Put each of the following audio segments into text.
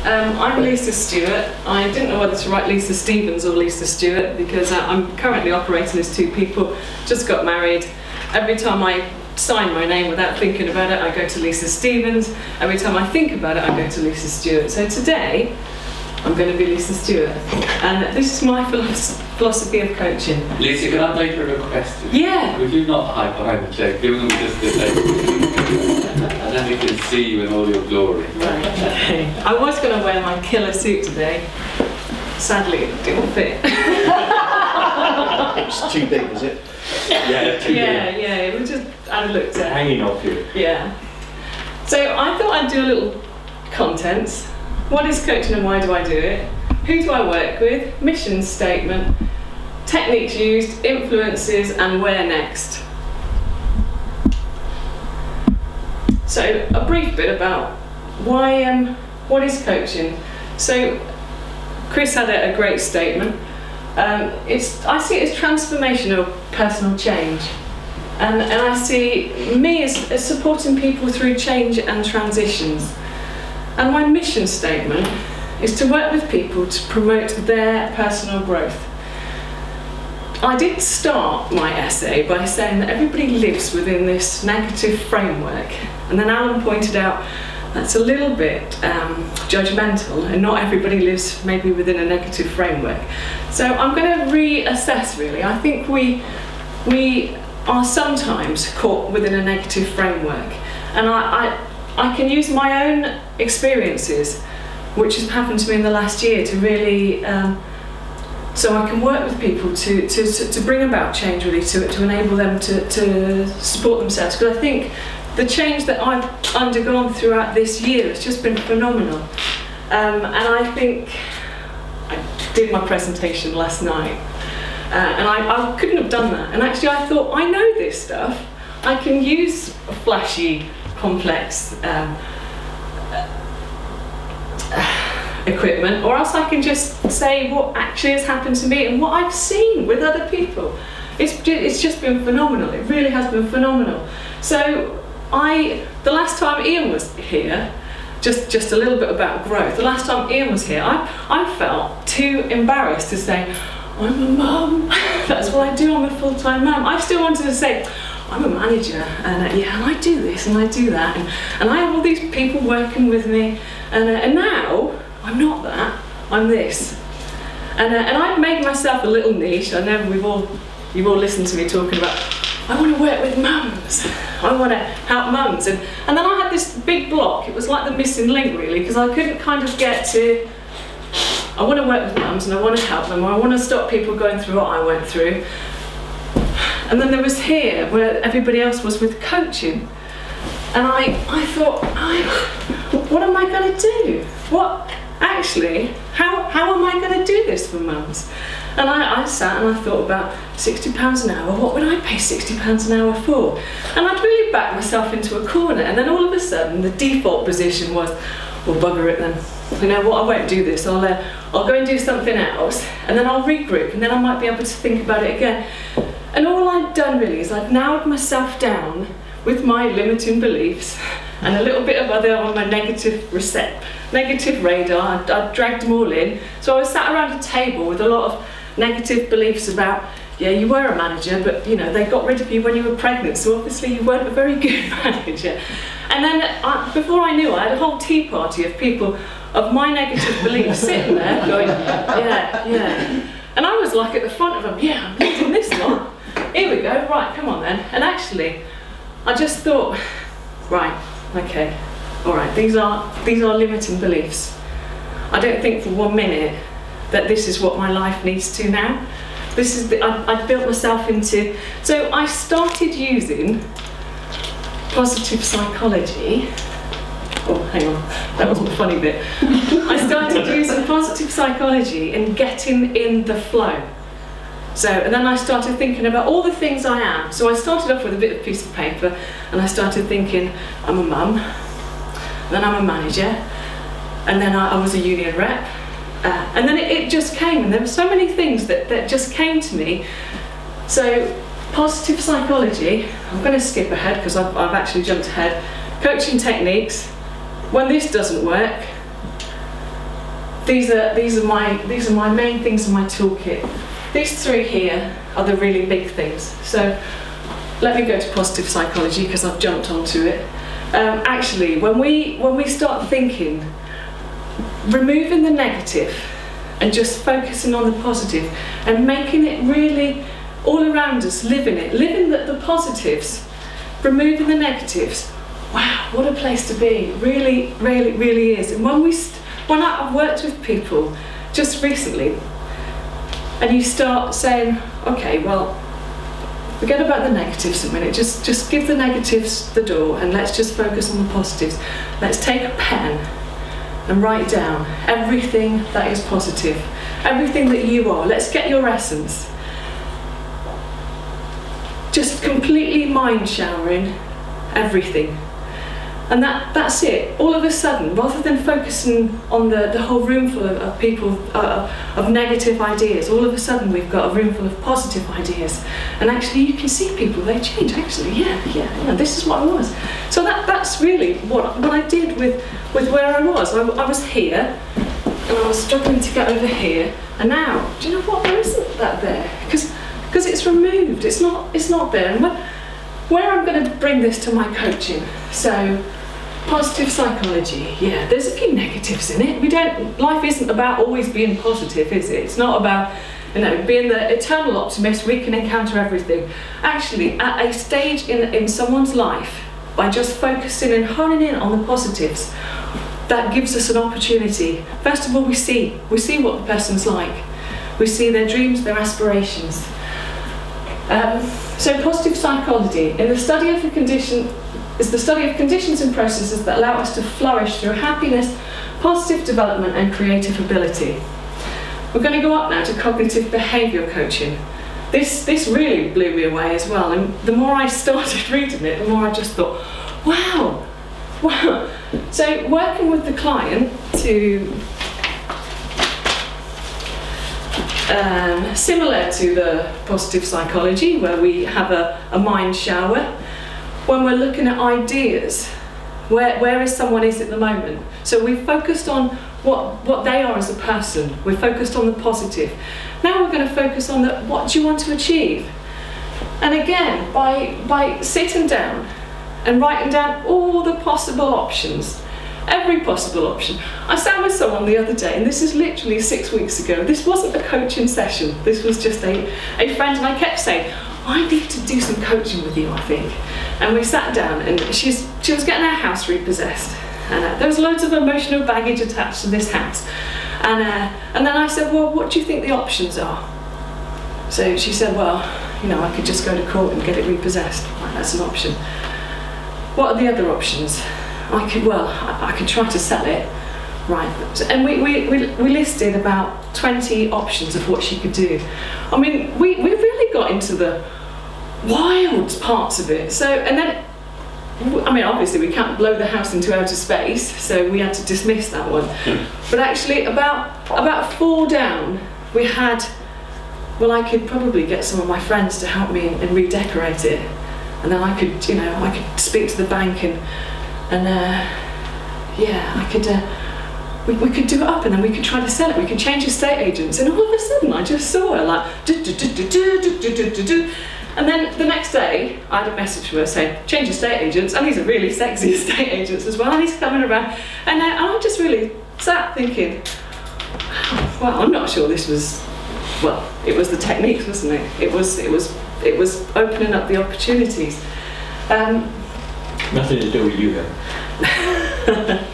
I'm Lisa Stewart. I didn't know whether to write Lisa Stevens or Lisa Stewart because I'm currently operating as two people, just got married. Every time I sign my name without thinking about it, I go to Lisa Stevens. Every time I think about it, I go to Lisa Stewart. So today, I'm going to be Lisa Stewart. And this is my philosophy of coaching. Lisa, can I make a request? Yeah. Would you not hide behind the chair? Give them just a second. And then we can see you in all your glory. Right, okay. I was going to wear my killer suit today. Sadly, it didn't fit. It's too big, is it? Yeah, too big. Yeah, it was just, I looked at. Hanging off you. Yeah. So I thought I'd do a little contents. What is coaching and why do I do it? Who do I work with? Mission statement. Techniques used, influences, and where next. So a brief bit about what is coaching. So Chris had a great statement. I see it as transformational personal change. And I see me as supporting people through change and transitions. And my mission statement is to work with people to promote their personal growth. I did start my essay by saying that everybody lives within this negative framework. And then Alan pointed out that's a little bit judgmental, and not everybody lives maybe within a negative framework. So I'm going to reassess really. I think we are sometimes caught within a negative framework. And I can use my own experiences, which has happened to me in the last year, to really, so I can work with people to bring about change really, to enable them to support themselves. Because I think the change that I've undergone throughout this year has just been phenomenal. And I think, I did my presentation last night, and I couldn't have done that. And actually I thought, I know this stuff. I can use flashy, complex equipment, or else I can just say what actually has happened to me and what I've seen with other people. It's just been phenomenal. It really has been phenomenal. So the last time Ian was here, just a little bit about growth. The last time Ian was here, I felt too embarrassed to say, I'm a mum. That's what I do. I'm a full-time mum. I still wanted to say, I'm a manager, and yeah, and I do this and I do that, and I have all these people working with me, and now I'm not that. I'm this, and I've made myself a little niche. I know you've all listened to me talking about, I want to work with mums. I want to help mums, and then I had this big block. It was like the missing link really, because I couldn't kind of get to. I want to work with mums and I want to help them, or I want to stop people going through what I went through. And then there was here, where everybody else was with coaching. And I thought, what am I going to do? How am I going to do this for mums? And I sat and I thought about £60 an hour, what would I pay £60 an hour for? And I'd really backed myself into a corner, and then all of a sudden the default position was, well, bugger it then. You know what, I won't do this, I'll go and do something else, and then I'll regroup, and then I might be able to think about it again. And all I'd done really is I'd narrowed myself down with my limiting beliefs and a little bit of other on my negative radar. I'd dragged them all in. So I was sat around a table with a lot of negative beliefs about, yeah, you were a manager, but you know, they got rid of you when you were pregnant, so obviously you weren't a very good manager. And then before I knew it, I had a whole tea party of people of my negative beliefs sitting there going, yeah. And I was like at the front of them, yeah, I'm leading this lot. Here we go, right, come on then. And actually, I just thought, right, okay, all right, these are limiting beliefs. I don't think for 1 minute that this is what my life needs to now. This is I built myself into. So I started using positive psychology. Oh, hang on, that was a funny bit. I started using positive psychology and getting in the flow. So, and then I started thinking about all the things I am. So I started off with a bit of piece of paper, and I started thinking, I'm a mum, then I'm a manager, and then I was a union rep, and then it just came, and there were so many things that just came to me. So, positive psychology, I'm going to skip ahead because I've actually jumped ahead. Coaching techniques, when this doesn't work, these are my main things in my toolkit. These three here are the really big things. So let me go to positive psychology because I've jumped onto it. Actually, when we start thinking, removing the negative and just focusing on the positive and making it really all around us, living the positives, removing the negatives. Wow, what a place to be! Really, really, really is. And when I've worked with people just recently, and you start saying, okay, well, forget about the negatives a minute. Just give the negatives the door, and let's just focus on the positives. Let's take a pen and write down everything that is positive, everything that you are. Let's get your essence. Just completely mind showering everything. And that's it. All of a sudden, rather than focusing on the whole room full of people of negative ideas, all of a sudden we've got a room full of positive ideas. And actually you can see people, they change. Actually, yeah, this is what I was. So that's really what I did with where I was. I was here, and I was struggling to get over here. And now, do you know what? There isn't that there. Because it's removed. It's not there. And where I'm going to bring this to my coaching. So, positive psychology, yeah, there's a few negatives in it. Life isn't about always being positive, is it? It's not about, being the eternal optimist, we can encounter everything. Actually, at a stage in someone's life, by just focusing and honing in on the positives, that gives us an opportunity. First of all, we see what the person's like. We see their dreams, their aspirations. So positive psychology, in the study of the condition, is the study of conditions and processes that allow us to flourish through happiness, positive development and creative ability. We're going to go up now to cognitive behavioural coaching. This really blew me away as well, and the more I started reading it, the more I just thought, wow. So working with the client to, similar to the positive psychology where we have a mind shower, when we're looking at ideas, where is someone is at the moment. So we've focused on what they are as a person, we're focused on the positive. Now we're going to focus on what do you want to achieve. And again, by sitting down and writing down all the possible options, every possible option. I sat with someone the other day, and this is literally 6 weeks ago. This wasn't a coaching session, this was just a friend, and I kept saying, I need to do some coaching with you, I think. And we sat down, and she was getting her house repossessed. And there was loads of emotional baggage attached to this house. And then I said, well, what do you think the options are? So she said, well, I could just go to court and get it repossessed. Right, that's an option. What are the other options? I could try to sell it. Right, and we listed about 20 options of what she could do. I mean, we really got into the wild parts of it. So, and then, obviously we can't blow the house into outer space, so we had to dismiss that one. But actually, about 4 down, we had, well, I could probably get some of my friends to help me and redecorate it, and then I could, I could speak to the bank and yeah, I could. We could do it up, and then we could try to sell it. We could change estate agents, and all of a sudden I just saw her like and then the next day I had a message from her saying change estate agents, and these are really sexy estate agents as well, and he's coming around, and I just really sat thinking, well, I'm not sure this was, well, it was the techniques, wasn't it? It was opening up the opportunities. Nothing to do with you then.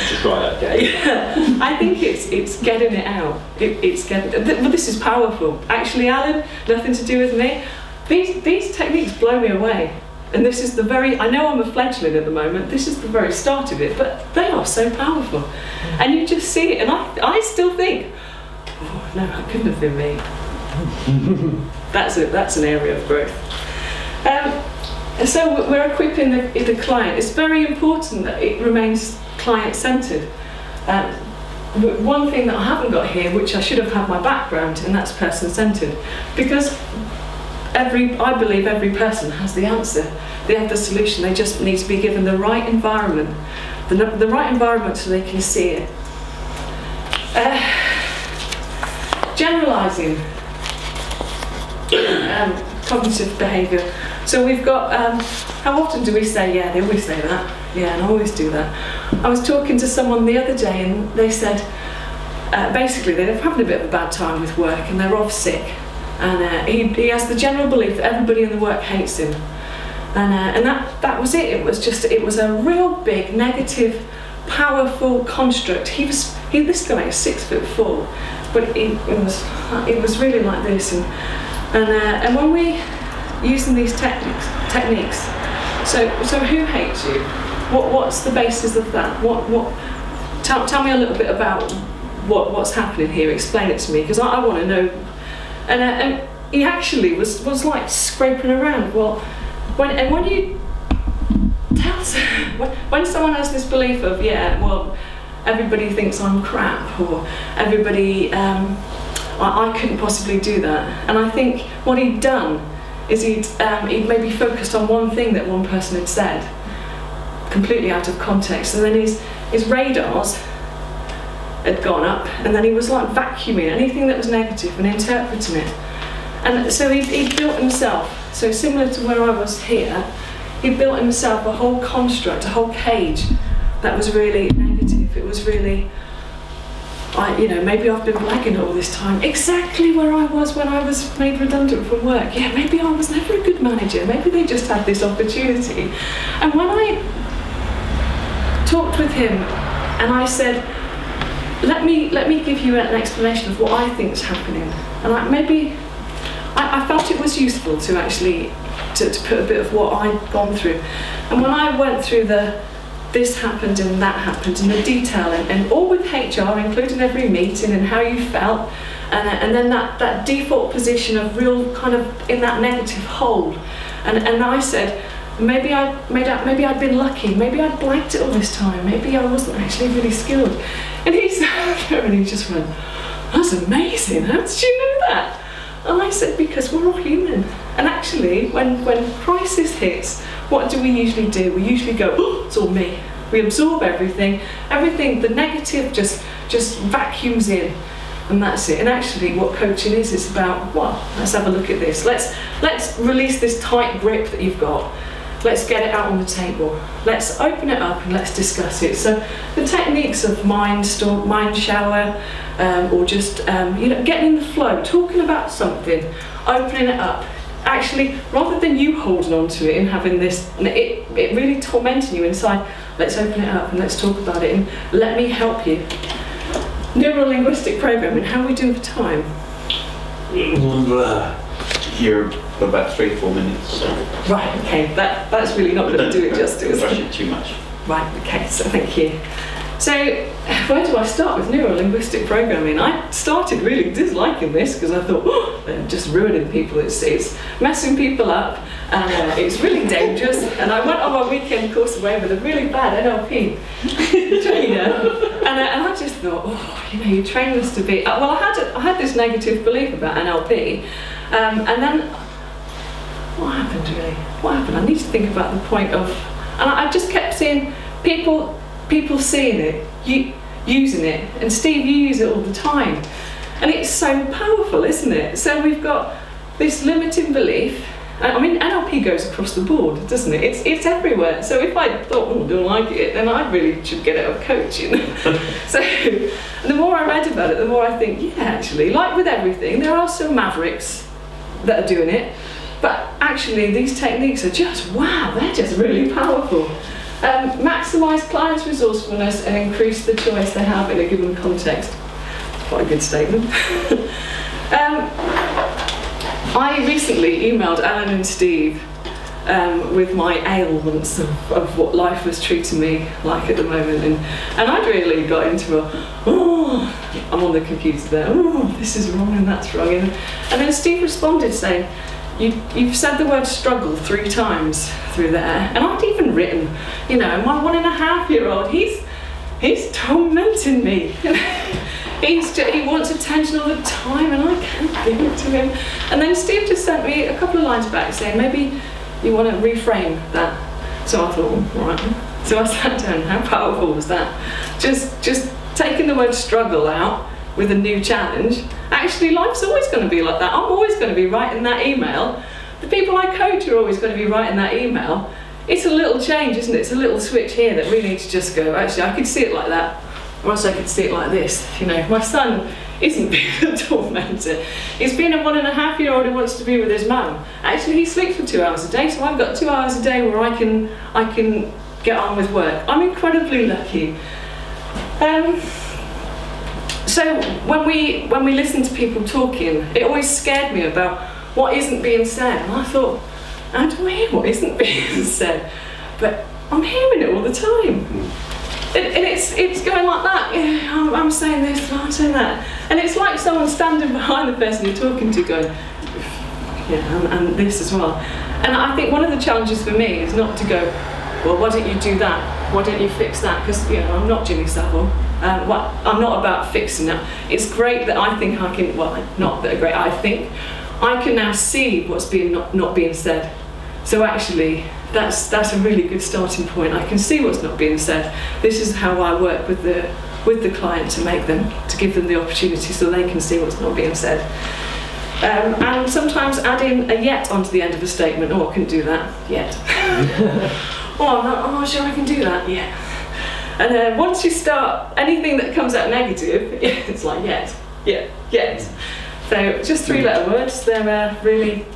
Just write that down. Yeah, I think it's getting it out. But this is powerful. Actually, Alan, nothing to do with me. These techniques blow me away. And this is I know I'm a fledgling at the moment, this is the very start of it, but they are so powerful. And you just see it, and I still think, oh no, that couldn't have been me. That's an area of growth. So we're equipping the client. It's very important that it remains client-centered. One thing that I haven't got here, which I should have had my background, and that's person-centered, because I believe every person has the answer. They have the solution. They just need to be given the right environment, the right environment so they can see it. Generalising cognitive behaviour. So we've got, how often do we say, yeah, they always say that. Yeah, and I always do that. I was talking to someone the other day and they said, basically they're having a bit of a bad time with work and they're off sick. And he has the general belief that everybody in the work hates him. And that was it. It was a real big, negative, powerful construct. This guy is 6'4", but it was really like this. And when we using these techniques, so who hates you? What's the basis of that? Tell me a little bit about what's happening here. Explain it to me, because I want to know. And he actually was like scraping around. Well, when you tell when someone has this belief of, yeah, well, everybody thinks I'm crap, or everybody, I couldn't possibly do that. And I think what he'd done is he'd maybe focused on one thing that one person had said, completely out of context, and then his radars had gone up, and then he was like vacuuming anything that was negative and interpreting it. And so he built himself, so similar to where I was here, he built himself a whole construct, a whole cage that was really negative. It was really, maybe I've been blagging all this time, exactly where I was when I was made redundant from work. Yeah, maybe I was never a good manager, maybe they just had this opportunity. And when I talked with him and I said, let me give you an explanation of what I think is happening, and I felt it was useful to actually to put a bit of what I'd gone through. And when I went through this happened and that happened and the detail and all with HR, including every meeting and how you felt, and then that default position of real kind of in that negative hole, and I said, maybe I'd been lucky, maybe I'd blanked it all this time, maybe I wasn't actually really skilled. And he sat there and he just went, that's amazing, how did you know that? And I said, because we're all human. And actually, when crisis hits, what do we usually do? We usually go, oh, it's all me. We absorb everything, the negative just vacuums in, and that's it. And actually what coaching is about, well, let's have a look at this. Let's release this tight grip that you've got. Let's get it out on the table. Let's open it up and let's discuss it. So the techniques of mind shower, or just getting in the flow, talking about something, opening it up. Actually, rather than you holding on to it and having this, and it really tormenting you inside, let's open it up and let's talk about it and let me help you. Neuro-linguistic programming, how are we doing for time? You're about 3-4 minutes. Right, okay, that's really not going to do it justice. Rush it too much. Right, okay, so thank you. So, where do I start with neuro-linguistic programming? I started really disliking this because I thought, oh, they're just ruining people, it's messing people up, and it's really dangerous. And I went on my weekend course away with a really bad NLP trainer, and I just thought, oh, you train us to be, well, I had this negative belief about NLP, and then, what happened really? What happened? I need to think about the point of, and I just kept seeing people seeing it, using it, and Steve, you use it all the time, and it's so powerful, isn't it? So we've got this limiting belief. I mean, NLP goes across the board, doesn't it? It's everywhere. So if I thought, oh, I don't like it, then I really should get out of coaching. So the more I read about it, the more I think, yeah, actually, like with everything, there are some mavericks that are doing it, but actually these techniques are just, wow, they're just really powerful. Maximise clients' resourcefulness and increase the choice they have in a given context. Quite a good statement. I recently emailed Alan and Steve with my ailments of what life was treating me like at the moment, and I'd really got into I'm on the computer there, this is wrong and that's wrong, and then Steve responded saying, You've said the word struggle 3 times through there, and I'd even written, my 1.5-year-old, he's tormenting me. He wants attention all the time, and I can't give it to him. And then Steve just sent me a couple of lines back saying, maybe you want to reframe that. So I thought, all right. So I sat down. How powerful was that? Just taken the word struggle out with a new challenge, actually life's always going to be like that. I'm always going to be writing that email. The people I coach are always going to be writing that email. It's a little change, isn't it? It's a little switch here that we need to just go, actually, I could see it like that, or else I could see it like this. You know, my son isn't being a tormentor. He's being a 1.5-year-old who wants to be with his mum. Actually, he sleeps for 2 hours a day, so I've got 2 hours a day where I can get on with work. I'm incredibly lucky. So when we listen to people talking, it always scared me about what isn't being said. And I thought, how do I hear what isn't being said? But I'm hearing it all the time. And it's going like that. Yeah, I'm saying this, I'm saying that. And it's like someone standing behind the person you're talking to going, yeah, and this as well. And I think one of the challenges for me is not to go, well, why don't you do that? Why don't you fix that? Because, you know, I'm not Jimmy Savile. I'm not about fixing that. It's great that I think I can, well, not that great, I think I can now see what's being not being said. So actually, that's a really good starting point. I can see what's not being said. This is how I work with the client to give them the opportunity so they can see what's not being said. And sometimes adding a yet onto the end of a statement. Oh, I couldn't do that yet. Oh, I'm not sure I can do that yet. And once you start, anything that comes out negative, it's like yet. So just 3-letter words, they're really,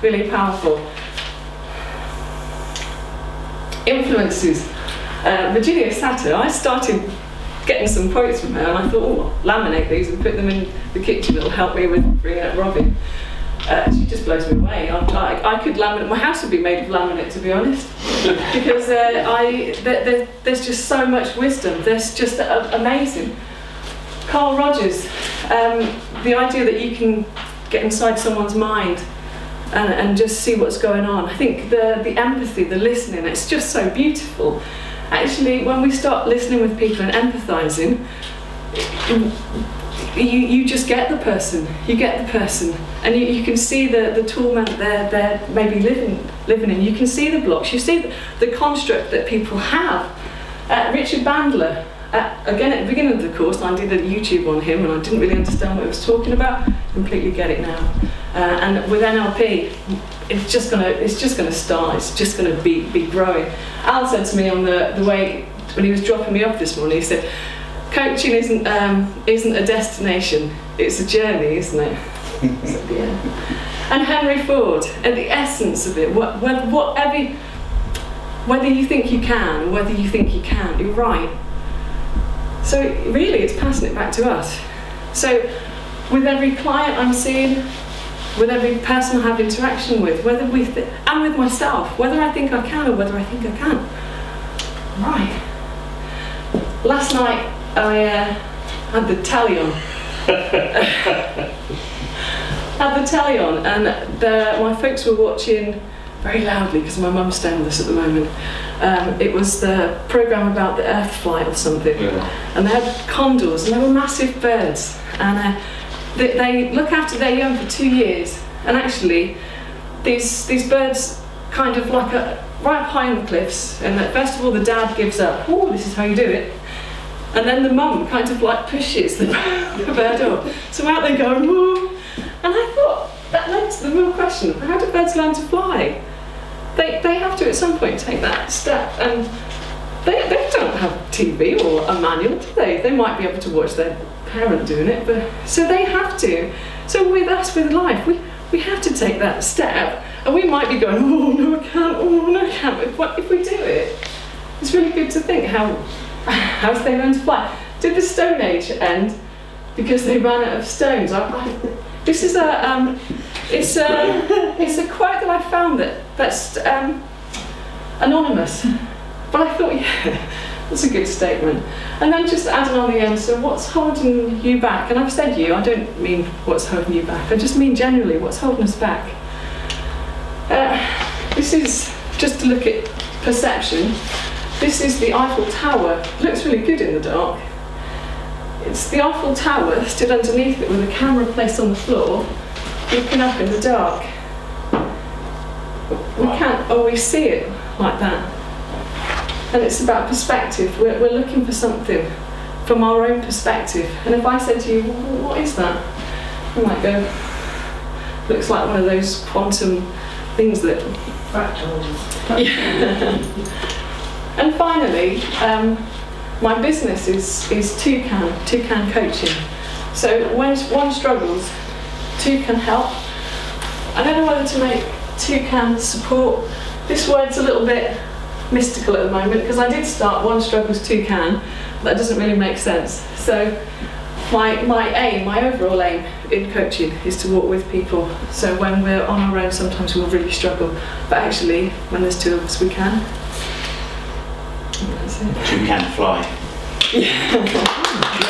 really powerful. Influences. Virginia Satter, I started getting some quotes from her and I thought, oh, I'll laminate these and put them in the kitchen, it'll help me with bringing up Robin. She just blows me away. I could laminate, my house would be made of laminate, to be honest, because there's just so much wisdom, there's just amazing. Carl Rogers, the idea that you can get inside someone's mind and just see what's going on. I think the empathy, the listening, it's just so beautiful. Actually, when we start listening with people and empathising, you just get the person. You get the person, and you can see the torment they're maybe living in. You can see the blocks. You see the construct that people have. Richard Bandler, again at the beginning of the course, I did a YouTube on him, and I didn't really understand what he was talking about. Completely get it now. And with NLP, it's just gonna start. It's just gonna be growing. Al said to me on the way when he was dropping me off this morning, he said, coaching isn't a destination, it's a journey, isn't it? So, yeah. And Henry Ford, and the essence of it, whether you think you can, or whether you think you can't, you're right. So really it's passing it back to us. So with every client I'm seeing, with every person I have interaction with, and with myself, whether I think I can or whether I think I can't. Right. Last night I had the telly on. And my folks were watching very loudly because my mum's staying with us at the moment. It was the programme about the Earth flight or something, and they had condors, and they were massive birds, and they look after their young for 2 years. And actually, these birds kind of like right up high on the cliffs. And first of all, the dad gives up. Oh, this is how you do it. And then the mum kind of like pushes the bird up. So out they go. Whoa. And I thought that led to the real question: how do birds learn to fly? They have to at some point take that step, and they don't have TV or a manual, do they? They might be able to watch their parent doing it, but so they have to. So with us, with life, we have to take that step, and we might be going, oh no I can't, oh no I can't. If we do it, it's really good to think how did they learn to fly? Did the Stone Age end because they ran out of stones? This is it's a quote that I found that's anonymous, but I thought, yeah, that's a good statement. And then just adding on the end, so what's holding you back? And I've said you, I don't mean what's holding you back, I just mean generally what's holding us back. This is just to look at perception. This is the Eiffel Tower. It looks really good in the dark. It's the Eiffel Tower stood underneath it with a camera placed on the floor, looking up in the dark. We can't always see it like that. And it's about perspective. We're looking for something from our own perspective. And if I said to you, well, what is that? You might go, looks like one of those quantum things that... Fractals. Yeah. And finally, my business is Toucan Coaching. So when one struggles, Toucan help. I don't know whether to make Toucan support. This word's a little bit mystical at the moment because I did start One Struggles Toucan. That doesn't really make sense. So my overall aim in coaching is to walk with people. So when we're on our own, sometimes we'll really struggle. But actually, when there's two of us, we can. And that's it. You can fly. Yeah.